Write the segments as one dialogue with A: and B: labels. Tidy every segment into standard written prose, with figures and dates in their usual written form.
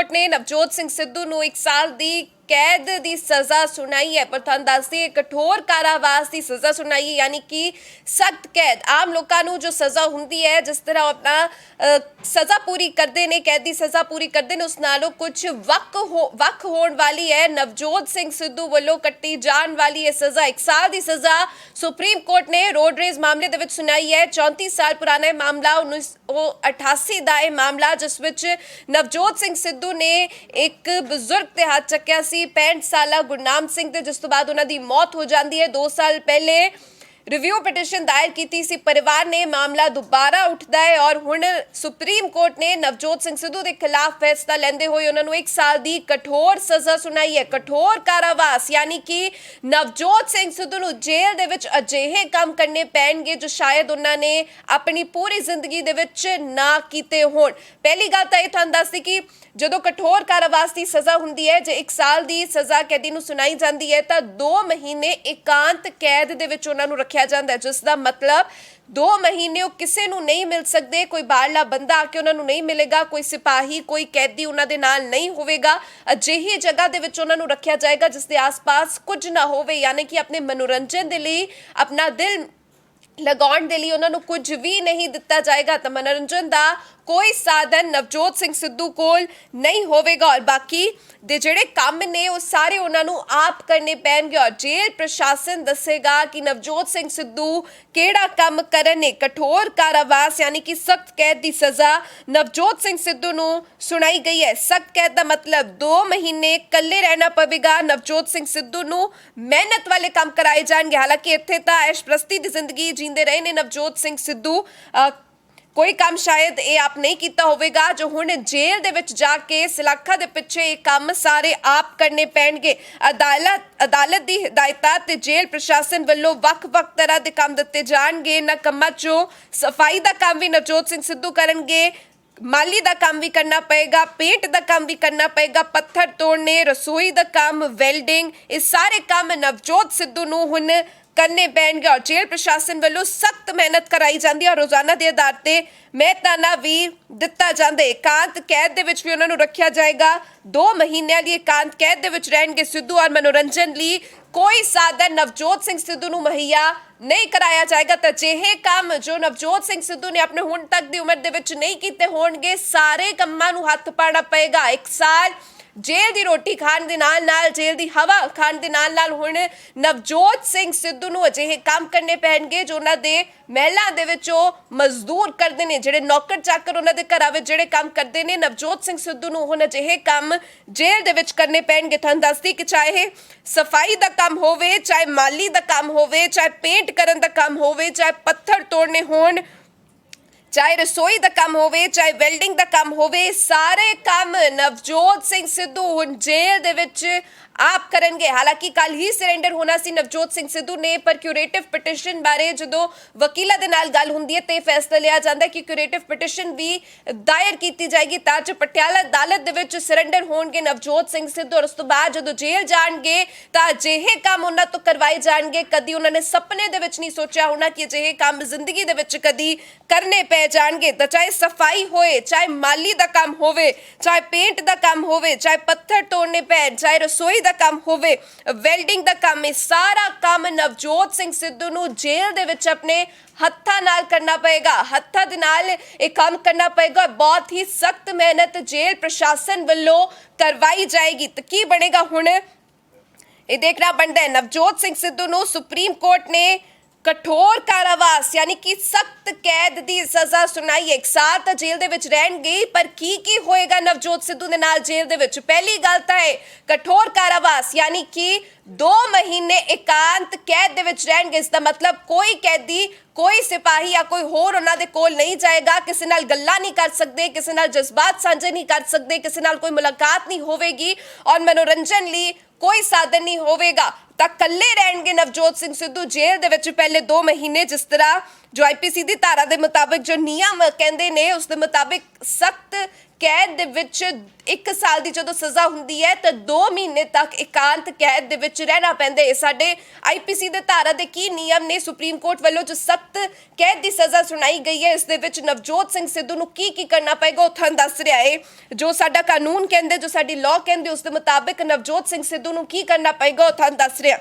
A: Court ने नवजोत सिंह सिद्धू ਨੂੰ 1 ਸਾਲ ਦੀ कैद की सज़ा सुनाई है। पर तुहानूं दस दईए कठोर कारावास की सज़ा सुनाई है, यानी कि सख्त कैद। आम लोगों जो सज़ा होंदी है, जिस तरह अपना सज़ा पूरी करते हैं, कैदी सज़ा पूरी करते हैं, उस नालों कुछ वक् होने वाली है। नवजोत सिंह सिद्धू वालों कट्टी जान वाली है सज़ा। 1 साल की सज़ा सुप्रीम कोर्ट ने रोड रेज मामले दे विच सुनाई है। 34 साल पुराना मामला 1988 का यह मामला, जिस विच नवजोत सिंह सिद्धू ने एक बजुर्ग के हाथ चक्या 65 साला गुरनाम सिंह ते, जिस तो बाद उन्हां दी मौत हो जाती है। 2 साल पहले रिव्यू पिटिशन दायर की सी। परिवार ने मामला दोबारा उठता है और हुण सुप्रीम कोर्ट ने नवजोत सिंह सिद्धू के खिलाफ फैसला लेंदे होए उन्होंने 1 साल की कठोर सज़ा सुनाई है, कठोर कारावास। यानी कि नवजोत सिंह सिद्धू नूं जेल दे विच अजिहे काम करने पैणगे जो शायद उन्होंने अपनी पूरी जिंदगी दे विच ना कीते होण। पहली गल तां इह तुहानूं दसदी कि जो कठोर कारावास की सज़ा होंदी है, जे 1 साल की सज़ा कैदी नूं सुनाई जाती है तो 2 महीने एकांत कैद दे विच उन्हां नूं रखिया जांदा है, जिसका मतलब 2 महीने किसी नूं नहीं मिल सकते। कोई बाहरला बंदा आके उन्हां नूं नहीं मिलेगा, कोई सिपाही कोई कैदी उन्हां दे नाल नहीं होवेगा। अजिही जगह दे विच उन्हां नूं रखिया जाएगा जिसके आस पास कुछ ना होवे, यानी कि अपने मनोरंजन दे लई, अपना दिल लगाउण दे लई उन्हां नूं कुछ भी नहीं दिता जाएगा। तो मनोरंजन का कोई साधन नवजोत सिंह सिद्धू कोल नहीं होवेगा और बाकी दे जिहड़े काम ने वो सारे उन्हां नूं आप करने पैणगे और जेल प्रशासन दसेगा कि नवजोत सिंह सिद्धू किहड़ा काम करन। कठोर कारावास यानी कि सख्त कैद की सज़ा नवजोत सिंह सिद्धू नूं सुनाई गई है। सख्त कैद का मतलब 2 महीने कल्ले रहना पवेगा। नवजोत सिंह सिद्धू नूं मेहनत वाले काम कराए जाएंगे। हालांकि इत्थे तां ऐशप्रस्ती की जिंदगी जींदे रहे ने नवजोत सिंह सिद्धू, कोई काम शायद ये आप नहीं किया होवेगा जो हुण जेल दे विच जाके सलाखा दे पिछे ये काम सारे आप करने पैणगे। अदालत की हिदायतां ते जेल प्रशासन वालों वक्-वक् तरह के काम दिते जाणगे। इन्हां कामां चों सफाई का काम भी नवजोत सिंह सिद्धू करनगे, माली का काम भी करना पएगा, पेंट का काम भी करना पएगा, पत्थर तोड़ने, रसोई का काम, वेल्डिंग, ये सारे काम नवजोत सिद्धू नूं हुण करने पैणगे और जेल प्रशासन वालों सख्त मेहनत कराई जाती है और रोजाना के आधार पर मेहताना भी दिता जाता है। एकांत कैद दे विच भी उन्हां नूं रखिया जाएगा। 2 महीनों लिए एकांत कैद दे विच रहणगे सिद्धू और मनोरंजन लिए कोई साधन नवजोत सिंह सिद्धू नूं मुहैया नहीं कराया जाएगा। तो अजिहे काम जो नवजोत सिंह सिद्धू ने अपने हुण तक की उम्र दे विच नहीं कीते होणगे, सारे कामां नूं हत्थ पाना पएगा। 1 साल जेल की रोटी खाण दे नाल नाल, जेल की हवा खाण दे नाल नाल हुण नवजोत सिंह सिद्धू नूं अजिहे काम करने पैणगे जो उन्हां दे महलां दे विच मजदूर करदे ने, जिहड़े नौकर चाकर उन्हां दे घरां विच जिहड़े काम करदे ने, नवजोत सिंह सिद्धू नूं हुण अजिहे काम जेल दे विच करने पैणगे। तुहानूं दसदी कि चाहे सफाई का काम होवे, चाहे माली का काम होवे, चाहे पेंट करन दा काम होवे, चाहे पत्थर तोड़ने होण, चाहे रसोई का काम होवे, चाहे वेल्डिंग का काम होवे, सारे काम नवजोत सिंह सिद्धू हुण जेल दे विच आप करनगे। हालांकि कल ही सरेंडर होना सी नवजोत सिंह सिद्धू ने, पर क्यूरेटिव पिटिशन बारे जो वकीलों के नाल गल हुंदी है तो फैसला लिया जाता है कि क्यूरेटिव पिटिशन भी दायर की जाएगी ताकि पटियाला अदालत दे विच सरेंडर होणगे नवजोत सिंह सिद्धू और उस तो बाद जो जेल जाणगे तो अजिहे काम उन्हां तो करवाए जाणगे कदी उन्होंने सपने दे विच नहीं सोचा होना कि अजिहे काम जिंदगी दे विच कदी करने पै जाणगे। तो चाहे सफाई होए, चाहे माली का काम होवे, चाहे पेंट का काम होवे, चाहे पत्थर तोड़ने पैण, चाहे रसोई का काम होवे, वेल्डिंग का काम, सारा काम नवजोत सिंह सिद्धू नूं जेल दे विच अपने हत्थां नाल करना पएगा। हत्थां दे नाल एक काम करना पएगा। बहुत ही सख्त मेहनत जेल प्रशासन वालों करवाई जाएगी। तो की बनेगा हुण ये देखना बनता है। नवजोत सिंह सिद्धू नूं सुप्रीम कोर्ट ने कठोर कारावास यानी कि सख्त कैद की सज़ा सुनाई। 1 साल तो जेल दे विच रहणगे, पर की होएगा नवजोत सिद्धू दे नाल जेल दे विच? पहली गल तां है कठोर कारावास यानी कि 2 महीने एकांत कैद दे विच रहणगे। इसका मतलब कोई कैदी, कोई सिपाही या कोई होर उन्हां दे कोल नहीं जाएगा, किसी नाल गल्लां नहीं कर सकते, किसी नाल जज्बात साझे नहीं कर सकते, किसी नाल कोई मुलाकात नहीं होवेगी और मनोरंजन लिए कोई साधन नहीं होवेगा। तो कल्ले रहणगे नवजोत सिंह सिद्धू जेल दे विच पहले 2 महीने, जिस तरह जो IPC की धारा के मुताबिक जो नियम कहते हैं उसके मुताबिक सख्त कैद दे विच 1 साल की जो सज़ा हुंदी है तो 2 महीने तक एकांत कैद दे विच रहना पैंदा है। साडे IPC दे धारा दे की नियम ने सुप्रीम कोर्ट वालों जो सख्त कैद की सज़ा सुनाई गई है इस दे विच नवजोत सिंह सिद्धू नूं की करना पेगा वो तुहानूं दस रहा है। जो साडा कानून कहंदे जो साडी लॉ कहंदे उस दे मुताबिक नवजोत सिंह सिद्धू नूं की करना पेगा वो तुहानूं दस रहा।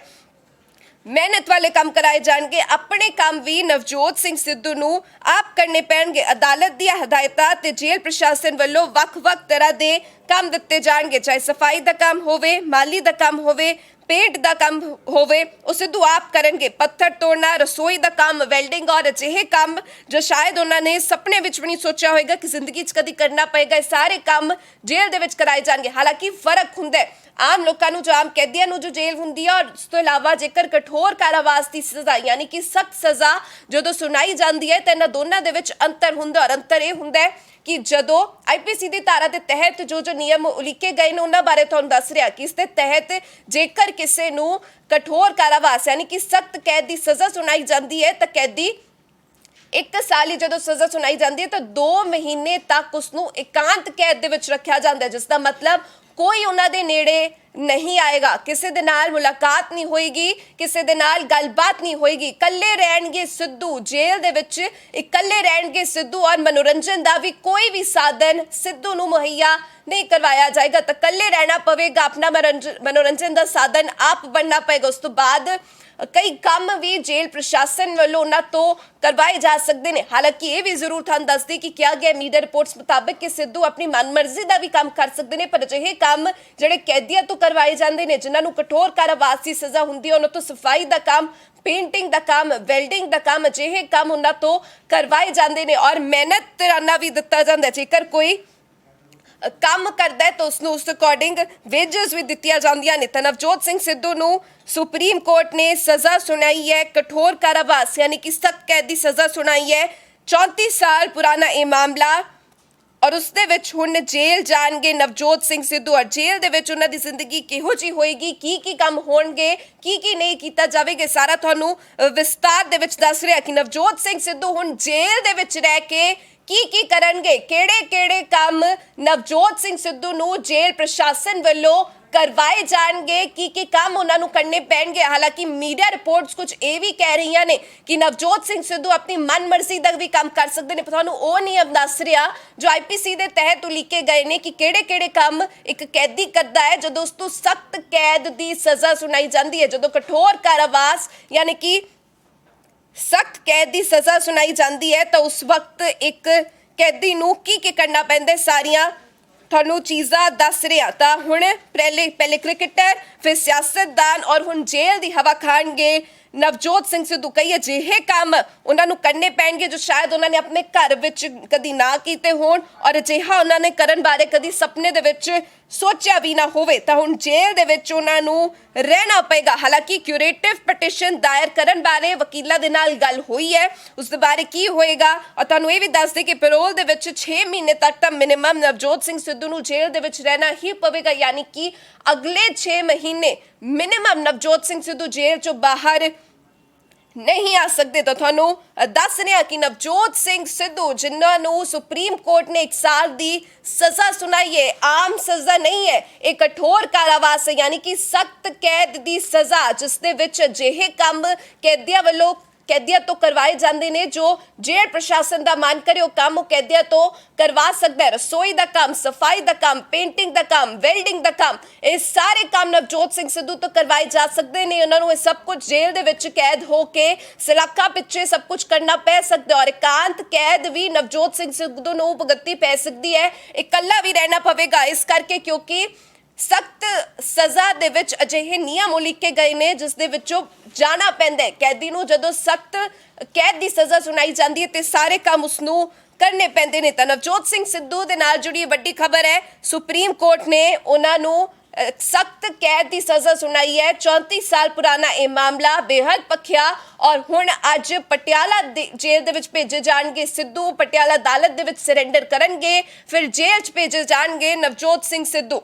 A: मेहनत वाले काम कराए जाएंगे, अपने काम भी नवजोत सिंह सिद्धू नूं आप करने पैणगे। अदालत दी हदायतां ते जेल प्रशासन वालों वख-वख तरह दे काम दिते जाएंगे, चाहे सफाई दा काम होवे, माली दा काम होवे, पेंट दा काम होवे, वो सिद्धू आप करनगे। पत्थर तोड़ना, रसोई दा काम, वेल्डिंग और अजिहे काम जो शायद उन्होंने सपने विच भी नहीं सोचा होएगा कि जिंदगी च कदी करना पेगा, सारे काम जेल दे विच कराए जाएंगे। हालांकि फर्क हुंदा है आम लोगों नूं जो आम कैदियों नूं जो जेल हुंदी है और उस तो इलावा जेकर कठोर कारावास की सज़ा यानी कि सख्त सज़ा जो सुनाई जाती है तो इन्हां दोनों दे विच अंतर हुंदा और अंतर यह हुंदा है कि जदों IPC की धारा के तहत जो नियम उलीके गए ने उन्हां बारे तुहानूं दस रहा कि इसके तहत जेकर किसी नूं कठोर कारावास यानी कि सख्त कैद की सज़ा सुनाई जाती है तो कैदी 1 साल ही जो सज़ा सुनाई जाती है तो 2 महीने तक उसनूं एकांत कैद दे विच रखा जाता है, जिसका मतलब कोई उन्हां दे नेड़े नहीं आएगा, किसी दे नाल मुलाकात नहीं होएगी, किसी दे नाल गलबात नहीं होएगी, कल्ले रहणगे सिद्धू जेल दे विच इकल्ले रहणगे सिद्धू और मनोरंजन दा भी कोई भी साधन सिद्धू नूं मुहैया नहीं करवाया जाएगा। तो कल्ले रहना पवेगा, अपना मनोरंजन दा साधन आप बनना पएगा। उस तो बाद कई काम भी जेल प्रशासन वालों उन्हां तो करवाए जा सकते हैं। हालांकि ये भी जरूर तुहानूं दस दी कि क्या गया मीडिया रिपोर्ट्स मुताबिक कि सिद्धू अपनी मनमर्जी का भी काम कर सकते हैं, पर अजिहे काम जिहड़े कैदियों तो करवाए जाते हैं जिन्हां नूं कठोर कारावास की सज़ा हुंदी है उन्हां तो सफाई का काम, पेंटिंग का काम, वेल्डिंग का काम अजिहे काम उन्हां तो करवाए जाते हैं और मेहनत भी दिता जाता है। जेकर कोई काम करता है तो उसनूं उस अकॉर्डिंग वेजेस भी दित्तियां जांदियां ने। नवजोत सिंह सिद्धू नूं सुप्रीम कोर्ट ने सज़ा सुनाई है कठोर कारावास यानी कि सख्त कैद की सज़ा सुनाई है। 34 साल पुराना ये मामला और उसदे विच हुण जेल जाणगे नवजोत सिंह सिद्धू और जेल दे विच उन्हां दी जिंदगी किहो जी होएगी, की काम होणगे, की नहीं कीता जावेगा, सारा तुहानूं विस्तार दे विच दस रिहा कि नवजोत सिंह सिद्धू हुण जेल दे विच रह के की करनगे, केड़े काम नवजोत सिंह सिद्धू नूं जेल प्रशासन वालों करवाए जाएंगे, की काम उन्होंने करने पैणगे। हालांकि मीडिया रिपोर्ट्स कुछ ये भी कह रही ने कि नवजोत सिंह सिद्धू अपनी मन मर्जी तक भी काम कर सकते हैं, पर वो नियम दस रहा जो IPC के तहत उलीके गए ने कि केड़े काम एक कैदी करता है जो उसको सख्त कैद की सज़ा सुनाई जाती है। जो कठोर कारावास यानी कि सख्त कैद की सज़ा सुनाई जाती है तो उस वक्त एक कैदी नूं की करना पैंदा, सारियां तुहानूं चीज़ां दस रहा। तो हुण पहले क्रिकेटर फिर सियासतदान और हुण जेल की हवा खाणगे नवजोत सिंह सिद्धू। कई अजिहे काम उन्होंने करने पैणगे जो शायद उन्होंने अपने घर विच कदी ना कीते होण और अजिहा उन्होंने करन बारे कदी सपने दे विच सोचा भी ना होवे। तो हुण जेल दे विच उन्होंने रहना पेगा। हालांकि क्यूरेटिव पटिशन दायर करन बारे वकीलां दे नाल गल हुई है, उस दे बारे की होएगा और तुहानूं ये भी दस दे कि पैरोल दे विच 6 महीने तक तो मिनिमम नवजोत सिंह सिद्धू नूं जेल दे विच रहना ही पवेगा, यानी कि अगले 6 महीने मिनिमम नवजोत सिंह सिद्धू जेल चों बाहर नहीं आ सकते। तो थानू दस रहे कि नवजोत सिंह सिद्धू जिन्होंने सुप्रीम कोर्ट ने 1 साल की सज़ा सुनाई है, आम सज़ा नहीं है, एक कठोर कारावास है यानी कि सख्त कैद की सज़ा जिसदे विच अजिहे काम कैदियां वालों कैदियां तो करवाए जाते हैं जो जेल प्रशासन का मन करे काम वो कैदियां तो करवा सकता है। रसोई का काम, सफाई का काम, पेंटिंग का काम, वेल्डिंग का काम, ये सारे काम नवजोत सिंह सिद्धू तो करवाए जा सकते हैं। उन्होंने सब कुछ जेल दे विच कैद होके सलाखा पिछे सब कुछ करना पै सकता है और एकांत कैद भी नवजोत सिंह सिद्धू नूं भुगतनी पै सकती है, इकल्ला भी रहना पवेगा इस करके क्योंकि सख्त सज़ा दे विच अजिहे नियम उलीके गए ने जिस दे विचों जाना पैंदा है। कैदी नूं जदों सख्त कैद की सज़ा सुनाई जाती है तो सारे काम उसनूं करने पैंदे ने। तो नवजोत सिंह सिद्धू दे नाल जुड़ी वड्डी खबर है, सुप्रीम कोर्ट ने उन्हां नूं सख्त कैद की सज़ा सुनाई है। 34 साल पुराना यह मामला बेहद पखिया और हुण अज पटियाला जेल दे विच भेजे जाणगे सिद्धू, पटियाला अदालत दे विच सरेंडर करनगे, फिर जेल च भेजे जाणगे नवजोत सिंह सिद्धू।